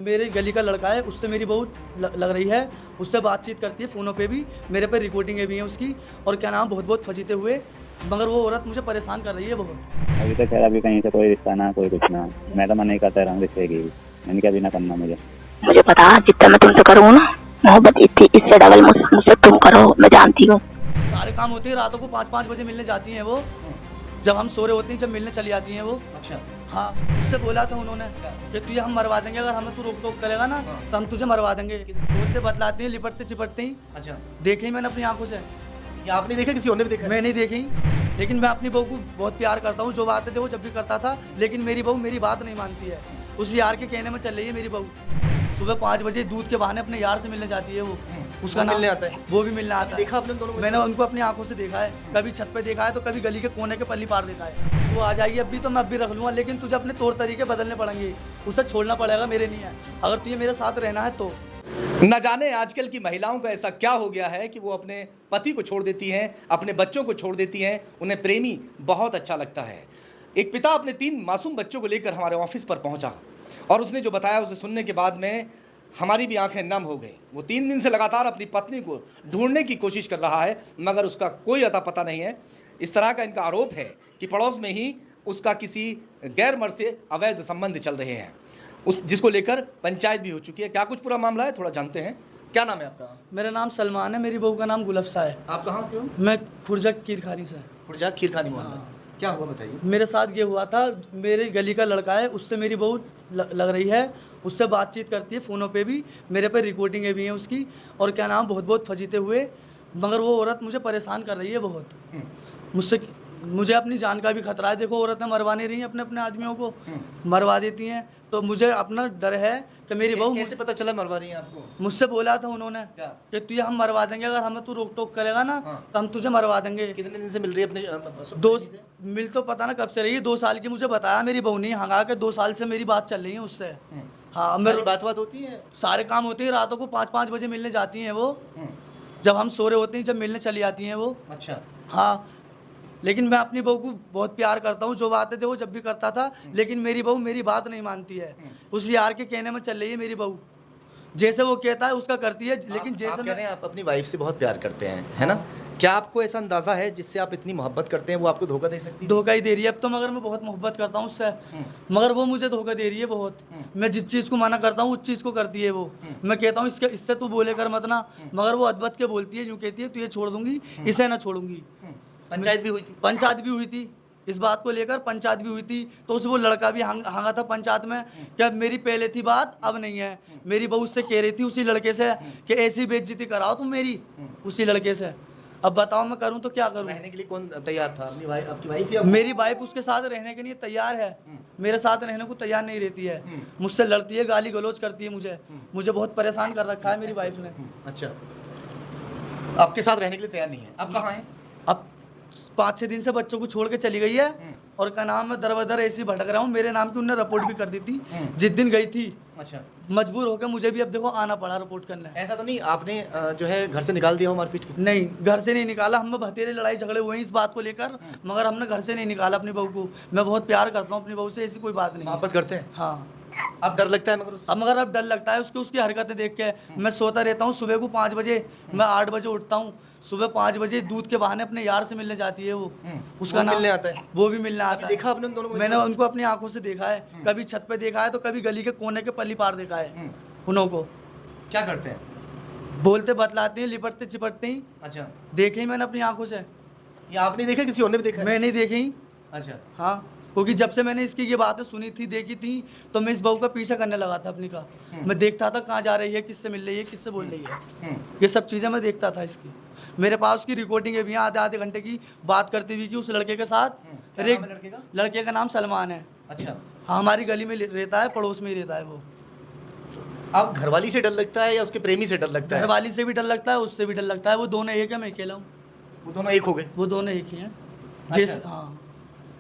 मेरे गली का लड़का है, उससे मेरी बहू लग रही है, उससे बातचीत करती है फ़ोनों पे भी, मेरे पे रिकॉर्डिंगें भी हैं उसकी और क्या नाम बहुत फजीते हुए, मगर वो औरत मुझे परेशान कर रही है बहुत। अभी तो खैर अभी कहीं से कोई रिश्ता ना कोई कुछ ना, मैं तो मना ही करता रहा हूँ रिश्ते की। मैंने क्या भी ना करना मुझे पता जितना मैं तुमसे करूँ ना मोहब्बत इतनी इससे डबल मुझसे तुम करो, मैं जानती हूँ। सारे काम होते हैं, रातों को 5-5 बजे मिलने जाती हैं वो, जब हम सो रहे होते हैं, जब मिलने चली जाती हैं वो। अच्छा। हाँ, उससे बोला था उन्होंने कि तुझे हम मरवा देंगे, अगर हमें तू रोक टोक करेगा ना तो हम तुझे मरवा देंगे। बोलते बतलाते हैं, लिपटते चिपटते ही। अच्छा, देखी मैंने अपनी आंखों से। ये आपने देखा, किसी और ने भी देखा? मैं नहीं देखी, लेकिन मैं अपनी बहू को बहुत प्यार करता हूँ। जो बातें थे वो जब भी करता था, लेकिन मेरी बहू मेरी बात नहीं मानती है। उस यार के कहने में चल रही है मेरी बहू। सुबह 5 बजे दूध के बहाने अपने यार से मिलने जाती है वो। उसका नाम मिलने आता है? वो भी मिलने आता है। देखा आपने दोनों? मैंने उनको अपनी आंखों से देखा है, कभी छत पे देखा है तो कभी गली के कोने के पल्ली पार देखा है। वो आ जाएगी अभी तो मैं अब भी रख लूँगा, लेकिन तुझे अपने तौर तरीके बदलने पड़ेंगे। उसे छोड़ना पड़ेगा, मेरे नहीं है। अगर तुझे मेरे साथ रहना है तो। न जाने आजकल की महिलाओं का ऐसा क्या हो गया है कि वो अपने पति को छोड़ देती हैं, अपने बच्चों को छोड़ देती हैं, उन्हें प्रेमी बहुत अच्छा लगता है। एक पिता अपने 3 मासूम बच्चों को लेकर हमारे ऑफिस पर पहुंचा और उसने जो बताया उसे सुनने के बाद में हमारी भी आंखें नम हो गई। वो 3 दिन से लगातार अपनी पत्नी को ढूंढने की कोशिश कर रहा है, मगर उसका कोई अता पता नहीं है। इस तरह का इनका आरोप है कि पड़ोस में ही उसका किसी गैर मर्द से अवैध संबंध चल रहे हैं, उस जिसको लेकर पंचायत भी हो चुकी है। क्या कुछ पूरा मामला है, थोड़ा जानते हैं। क्या नाम है आपका? मेरा नाम सलमान है, मेरी बहू का नाम गुलफ्सा है। आप कहाँ से हो? मैं खुर्जा कीरखानी से। खुर्जा खीरखानी मोहल्ला। क्या हुआ बताइए। मेरे साथ ये हुआ था, मेरे गली का लड़का है, उससे मेरी बहू लग रही है, उससे बातचीत करती है फ़ोनों पे भी, मेरे पे रिकॉर्डिंगें भी हैं उसकी और क्या नाम बहुत फजीते हुए, मगर वो औरत मुझे परेशान कर रही है बहुत। मुझे अपनी जान का भी खतरा है। देखो, औरतें मरवा नहीं रही हैं अपने अपने आदमियों को, मरवा देती हैं, तो मुझे अपना डर है कि मेरी बहू। कैसे पता चला मरवा रही हैं आपको? मुझसे बोला था उन्होंने क्या? कि तुझे हम मरवा देंगे, अगर हमें तू रोक टोक करेगा ना तो हम तुझे मरवा देंगे। कितने दिन से मिल रही है अपने दोस्त मिल तो पता ना कब से रही है, 2 साल की मुझे बताया मेरी बहू ने, हंगा के 2 साल से मेरी बात चल रही है उससे। हाँ, मेरी बात होती है, सारे काम होते हैं, रातों को 5-5 बजे मिलने जाती हैं वो, जब हम सो रहे होते हैं, जब मिलने चली जाती हैं वो। अच्छा। हाँ, लेकिन मैं अपनी बहू को बहुत प्यार करता हूँ। जो बातें थे वो जब भी करता था, लेकिन मेरी बहू मेरी बात नहीं मानती है। उस यार के कहने में चल रही है मेरी बहू, जैसे वो कहता है उसका करती है। लेकिन जैसे मैं आप अपनी वाइफ से बहुत प्यार करते हैं, है ना? क्या आपको ऐसा अंदाजा है जिससे आप इतनी मोहब्बत करते हैं वो आपको धोखा दे सकती है? धोखा ही दे रही है अब तो, मगर मैं बहुत मोहब्बत करता हूँ उससे, मगर वो मुझे धोखा दे रही है बहुत। मैं जिस चीज़ को मना करता हूँ उस चीज़ को करती है वो। मैं कहता हूँ इससे तू बोले कर मत ना, मगर वो अदबत के बोलती है, यूँ कहती है तुझे छोड़ दूंगी, इसे ना छोड़ूंगी। पंचायत भी हुई थी? पंचायत भी हुई थी, इस बात को लेकर पंचायत भी हुई थी, तो उस वो लड़का भी हंगा था पंचायत में। क्या मेरी पहले थी बात, अब नहीं है। मेरी बहू उससे कह रही थी उसी लड़के से कि ऐसी बेइज्जती कराओ तुम मेरी, उसी लड़के से। अब बताओ मैं करूं तो क्या करूं? रहने के लिए कौन तैयार था? अपनी वाइफ, आपकी वाइफ या मेरी वाइफ उसके साथ रहने के लिए तैयार है, मेरे साथ रहने को तैयार नहीं रहती है। मुझसे लड़ती है, गाली गलौज करती है मुझे बहुत परेशान कर रखा है मेरी वाइफ ने। अच्छा, आपके साथ रहने के लिए तैयार नहीं है। आप कहाँ हैं? अब 5-6 दिन से बच्चों को छोड़ के चली गई है और क्या नाम, मैं दर बदर ऐसी भटक रहा हूँ। मेरे नाम की उन्होंने रिपोर्ट भी कर दी थी जिस दिन गई थी। अच्छा। मजबूर होकर मुझे भी अब देखो आना पड़ा रिपोर्ट करने। ऐसा तो नहीं आपने जो है घर से निकाल दिया हो मारपीट की? नहीं, घर से नहीं निकाला। हम में बतेरे लड़ाई झगड़े हुए हैं इस बात को लेकर, मगर हमने घर से नहीं निकाला अपनी बहू को। मैं बहुत प्यार करता हूँ अपनी बहू से, ऐसी कोई बात नहीं है। मोहब्बत करते हैं? हाँ। अब डर लगता है मगर उससे? अब डर लगता है उसकी हरकतें देख के। मैं सोता रहता हूँ, सुबह को 5 बजे, मैं 8 बजे उठता हूँ। सुबह 5 बजे दूध के बहाने अपने यार से मिलने जाती है वो। उसका नाम मिलने आता है? वो भी मिलने आता है। देखा आपने उन दोनों को? मैंने उनको अपनी आंखों से देखा है, कभी छत पे देखा है तो कभी गली के कोने के पल्ली पार देखा है उन्हों को। क्या करते हैं? बोलते बतलाते हैं, लिपटते चिपटते ही। अच्छा। देखे ही मैंने अपनी आंखों से। ये आपने देखा, किसी और ने भी देखा? मैं नहीं देखी। अच्छा। हाँ, क्योंकि जब से मैंने इसकी ये बातें सुनी थी, देखी थी, तो मैं इस बहू का पीछा करने लगा था अपनी का। मैं देखता था कहाँ जा रही है, किससे मिल रही है, किससे बोल रही है, ये सब चीज़ें मैं देखता था इसकी। मेरे पास उसकी रिकॉर्डिंग भी हैं आधे घंटे की बात करती हुई कि उस लड़के के साथ। लड़के का नाम सलमान है। अच्छा। हाँ, हमारी गली में रहता है, पड़ोस में ही रहता है वो। अब घरवाली से डर लगता है या उसके प्रेमी से डर लगता है? घरवाली से भी डर लगता है, उससे भी डर लगता है। वो दोनों एक है, मैं अकेला हूँ। वो दोनों एक हो गए? वो दोनों एक ही हैं। अच्छा। हाँ,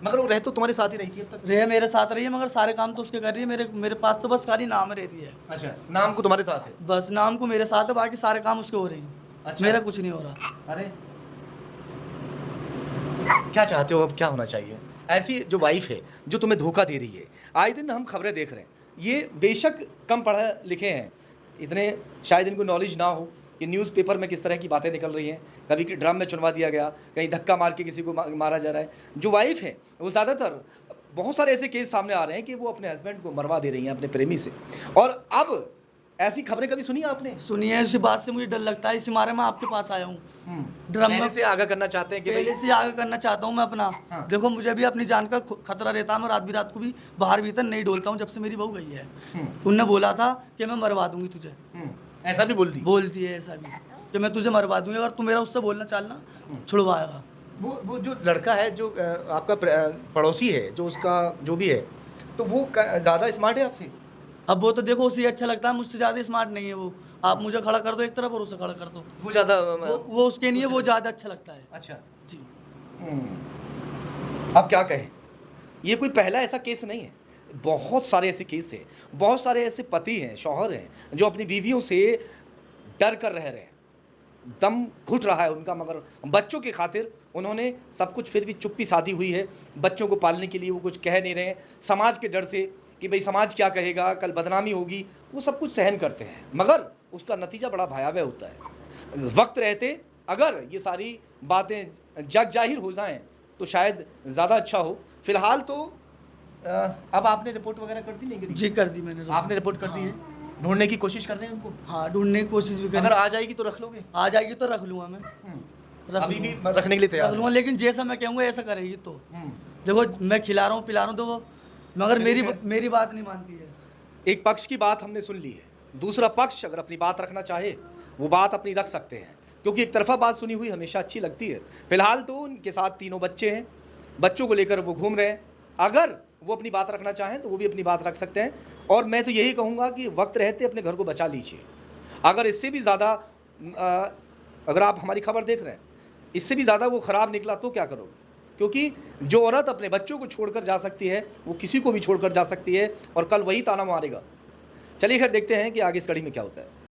मगर वो रह तो तुम्हारे साथ ही रही थी अब तक? रहे मेरे साथ रही है, मगर सारे काम तो उसके कर रही है। मेरे पास तो बस खाली नाम रह रही है। अच्छा, नाम को तुम्हारे साथ है? बस नाम को मेरे साथ है, बाकी सारे काम उसके हो रही हैं। अच्छा। मेरा कुछ नहीं हो रहा। अरे क्या चाहते हो, अब क्या होना चाहिए? ऐसी जो वाइफ है जो तुम्हें धोखा दे रही है, आए दिन हम खबरें देख रहे हैं, ये बेशक कम पढ़े लिखे हैं, इतने शायद इनको नॉलेज ना हो कि न्यूज़पेपर में किस तरह की बातें निकल रही हैं, कभी कि ड्रम में चुनवा दिया गया, कहीं धक्का मार के किसी को मारा जा रहा है। जो वाइफ है वो ज़्यादातर बहुत सारे ऐसे केस सामने आ रहे हैं कि वो अपने हस्बैंड को मरवा दे रही हैं अपने प्रेमी से। और अब ऐसी खबरें कभी सुनी आपने? सुनिए, इसी बात से मुझे डर लगता है, इसी मारे मैं आपके पास आया हूँ। ड्रम पहले में से आगाह करना चाहते हैं कि पहले भाई से आगे करना चाहता हूँ मैं अपना। हाँ। देखो, मुझे भी अपनी जान का खतरा रहता है। मैं रात को भी बाहर भीतर नहीं डोलता हूँ जब से मेरी बहू गई है। उनने बोला था कि मैं मरवा दूंगी तुझे, ऐसा भी बोलती है ऐसा भी कि मैं तुझे मरवा दूंगी अगर तू मेरा उससे बोलना चालना छुड़वाएगा। वो जो लड़का है जो आपका पड़ोसी है, जो उसका जो भी है, तो वो ज़्यादा स्मार्ट है आपसे? अब वो तो देखो, उसे अच्छा लगता है, मुझसे ज़्यादा स्मार्ट नहीं है वो। आप मुझे खड़ा कर दो एक तरफ और उसे खड़ा कर दो, वो ज़्यादा वो उसके लिए वो ज़्यादा अच्छा लगता है। अच्छा। जी। अब क्या कहें, ये कोई पहला ऐसा केस नहीं है, बहुत सारे ऐसे केस हैं, बहुत सारे ऐसे पति हैं, शौहर हैं जो अपनी बीवियों से डर कर रह रहे हैं, दम घुट रहा है उनका, मगर बच्चों की खातिर उन्होंने सब कुछ फिर भी चुप्पी साधी हुई है। बच्चों को पालने के लिए वो कुछ कह नहीं रहे हैं, समाज के डर से कि भाई समाज क्या कहेगा, कल बदनामी होगी, वो सब कुछ सहन करते हैं, मगर उसका नतीजा बड़ा भयावह होता है। वक्त रहते अगर ये सारी बातें जग जाहिर हो जाएं तो शायद ज़्यादा अच्छा हो। फिलहाल तो अब आपने रिपोर्ट वगैरह कर दी नहीं? जी, कर दी मैंने। आपने रिपोर्ट कर दी है, ढूंढने की कोशिश कर रहे हैं उनको? हाँ, ढूंढने की कोशिश भी कर। अगर आ जाएगी तो रख लोगे? आ जाएगी तो रख लूँगा मैं, अभी भी रखने के लिए तैयार रख लूँगा, लेकिन जैसा मैं कहूँगा ऐसा करेगी तो। देखो, मैं खिला रहा हूँ पिला रहा हूँ तो वो, मगर मेरी बात नहीं मानती है। एक पक्ष की बात हमने सुन ली है, दूसरा पक्ष अगर अपनी बात रखना चाहे वो बात अपनी रख सकते हैं, क्योंकि एक तरफा बात सुनी हुई हमेशा अच्छी लगती है। फिलहाल तो उनके साथ 3 बच्चे हैं, बच्चों को लेकर वो घूम रहे हैं। अगर वो अपनी बात रखना चाहें तो वो भी अपनी बात रख सकते हैं। और मैं तो यही कहूँगा कि वक्त रहते अपने घर को बचा लीजिए। अगर इससे भी ज़्यादा अगर आप हमारी खबर देख रहे हैं, इससे भी ज़्यादा वो ख़राब निकला तो क्या करोगे? क्योंकि जो औरत अपने बच्चों को छोड़कर जा सकती है वो किसी को भी छोड़कर जा सकती है, और कल वही ताना मारेगा। चलिए खैर देखते हैं कि आगे इस कड़ी में क्या होता है।